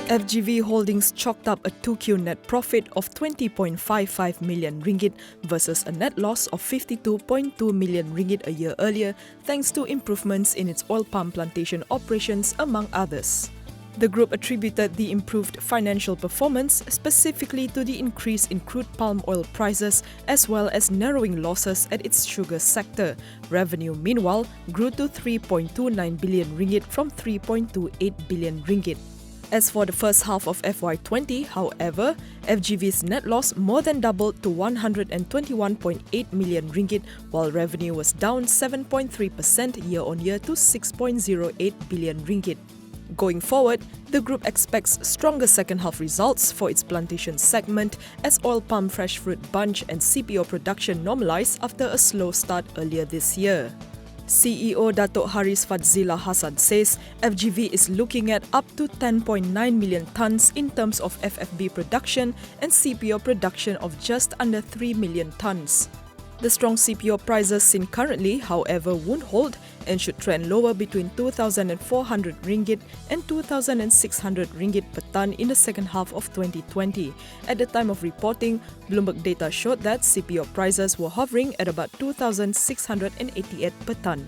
FGV Holdings chalked up a 2Q net profit of 20.55 million ringgit versus a net loss of 52.2 million ringgit a year earlier, thanks to improvements in its oil palm plantation operations, among others. The group attributed the improved financial performance specifically to the increase in crude palm oil prices as well as narrowing losses at its sugar sector. Revenue, meanwhile, grew to 3.29 billion ringgit from 3.28 billion ringgit. As for the first half of FY20, however, FGV's net loss more than doubled to 121.8 million ringgit, while revenue was down 7.3% year-on-year to 6.08 billion ringgit. Going forward, the group expects stronger second-half results for its plantation segment as oil palm fresh fruit bunch and CPO production normalize after a slow start earlier this year. CEO Datuk Haris Fadzila Hassan says FGV is looking at up to 10.9 million tonnes in terms of FFB production and CPO production of just under 3 million tonnes. The strong CPO prices seen currently, however, won't hold and should trend lower between 2,400 ringgit and 2,600 ringgit per tonne in the second half of 2020. At the time of reporting, Bloomberg data showed that CPO prices were hovering at about 2,688 per tonne.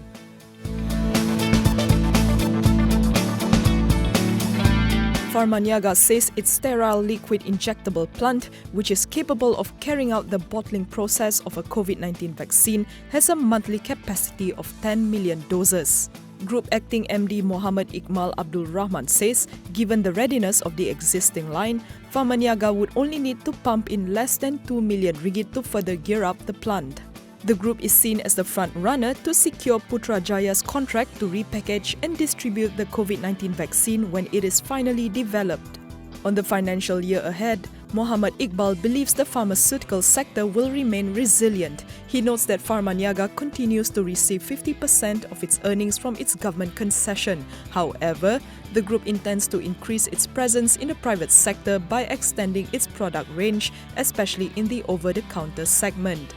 Pharmaniaga says its sterile liquid injectable plant, which is capable of carrying out the bottling process of a COVID-19 vaccine, has a monthly capacity of 10 million doses. Group Acting MD Mohammad Iqmal Abdul Rahman says, given the readiness of the existing line, Pharmaniaga would only need to pump in less than 2 million ringgit to further gear up the plant. The group is seen as the front runner to secure Putrajaya's contract to repackage and distribute the COVID-19 vaccine when it is finally developed. On the financial year ahead, Mohammad Iqbal believes the pharmaceutical sector will remain resilient. He notes that Pharmaniaga continues to receive 50% of its earnings from its government concession. However, the group intends to increase its presence in the private sector by extending its product range, especially in the over-the-counter segment.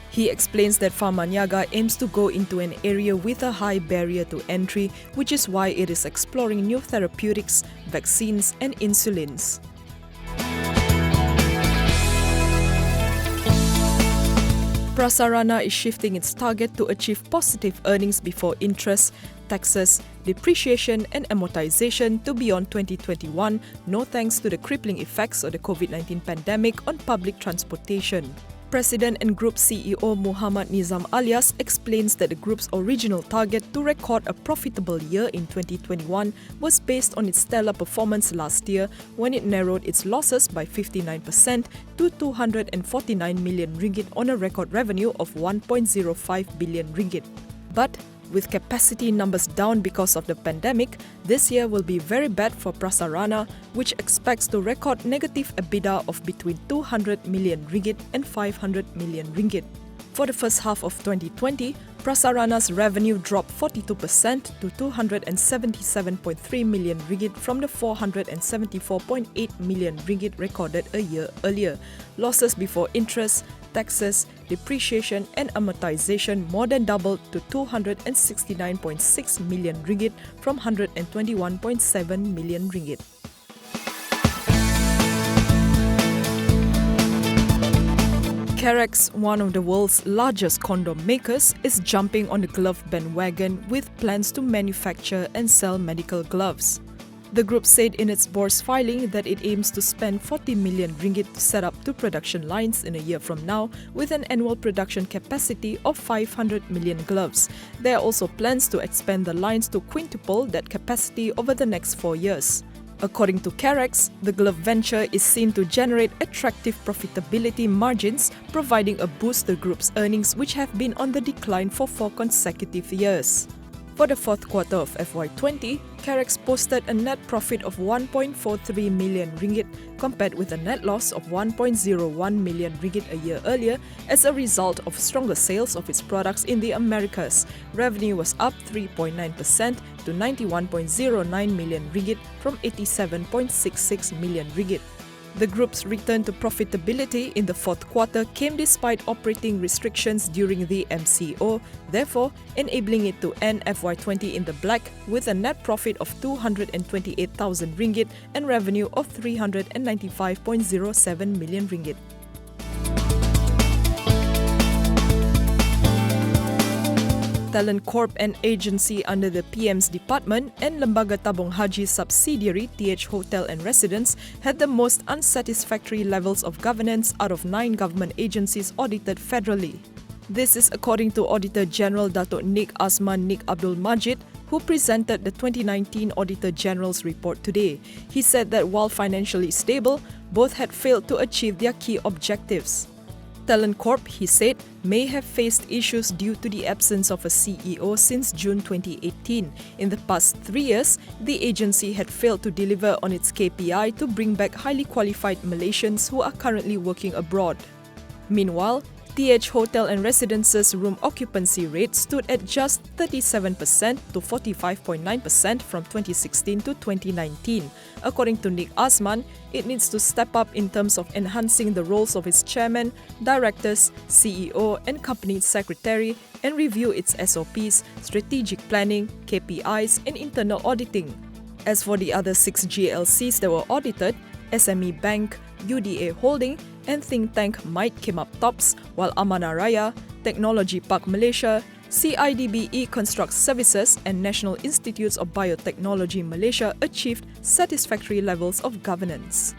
He explains that Pharmaniaga aims to go into an area with a high barrier to entry, which is why it is exploring new therapeutics, vaccines and insulins. Prasarana is shifting its target to achieve positive earnings before interest, taxes, depreciation and amortization to beyond 2021, no thanks to the crippling effects of the COVID-19 pandemic on public transportation. President and Group CEO Muhammad Nizam Alias explains that the group's original target to record a profitable year in 2021 was based on its stellar performance last year when it narrowed its losses by 59% to 249 million ringgit on a record revenue of 1.05 billion ringgit. But with capacity numbers down because of the pandemic, this year will be very bad for Prasarana, which expects to record negative EBITDA of between 200 million ringgit and 500 million ringgit. For the first half of 2020, Prasarana's revenue dropped 42% to 277.3 million ringgit from the 474.8 million ringgit recorded a year earlier. Losses before interest, taxes, depreciation and amortization more than doubled to 269.6 million ringgit from 121.7 million ringgit. Karex, one of the world's largest condom makers, is jumping on the glove bandwagon with plans to manufacture and sell medical gloves. The group said in its board's filing that it aims to spend 40 million ringgit to set up 2 production lines in a year from now with an annual production capacity of 500 million gloves. There are also plans to expand the lines to quintuple that capacity over the next 4 years. According to Karex, the glove venture is seen to generate attractive profitability margins, providing a boost to the group's earnings, which have been on the decline for 4 consecutive years. For the fourth quarter of FY20, Karex posted a net profit of 1.43 million ringgit compared with a net loss of 1.01 million ringgit a year earlier as a result of stronger sales of its products in the Americas. Revenue was up 3.9% to 91.09 million ringgit from 87.66 million ringgit. The group's return to profitability in the fourth quarter came despite operating restrictions during the MCO, therefore enabling it to end FY20 in the black with a net profit of 228,000 ringgit and revenue of 395.07 million ringgit. TalentCorp, an agency under the PM's department, and Lembaga Tabung Haji subsidiary TH Hotel and Residence had the most unsatisfactory levels of governance out of 9 government agencies audited federally. This is according to Auditor General Dato' Nik Azman Nik Abdul Majid, who presented the 2019 Auditor General's report today. He said that while financially stable, both had failed to achieve their key objectives. TalentCorp, he said, may have faced issues due to the absence of a CEO since June 2018. In the past 3 years, the agency had failed to deliver on its KPI to bring back highly qualified Malaysians who are currently working abroad. Meanwhile, TH Hotel and Residences room occupancy rate stood at just 37% to 45.9% from 2016 to 2019. According to Nik Azman, it needs to step up in terms of enhancing the roles of its chairman, directors, CEO and company secretary and review its SOPs, strategic planning, KPIs and internal auditing. As for the other 6 GLCs that were audited, SME Bank, UDA Holding and think tank Might came up tops, while Amanah Raya, Technology Park Malaysia, CIDB Construct Services and National Institutes of Biotechnology Malaysia achieved satisfactory levels of governance.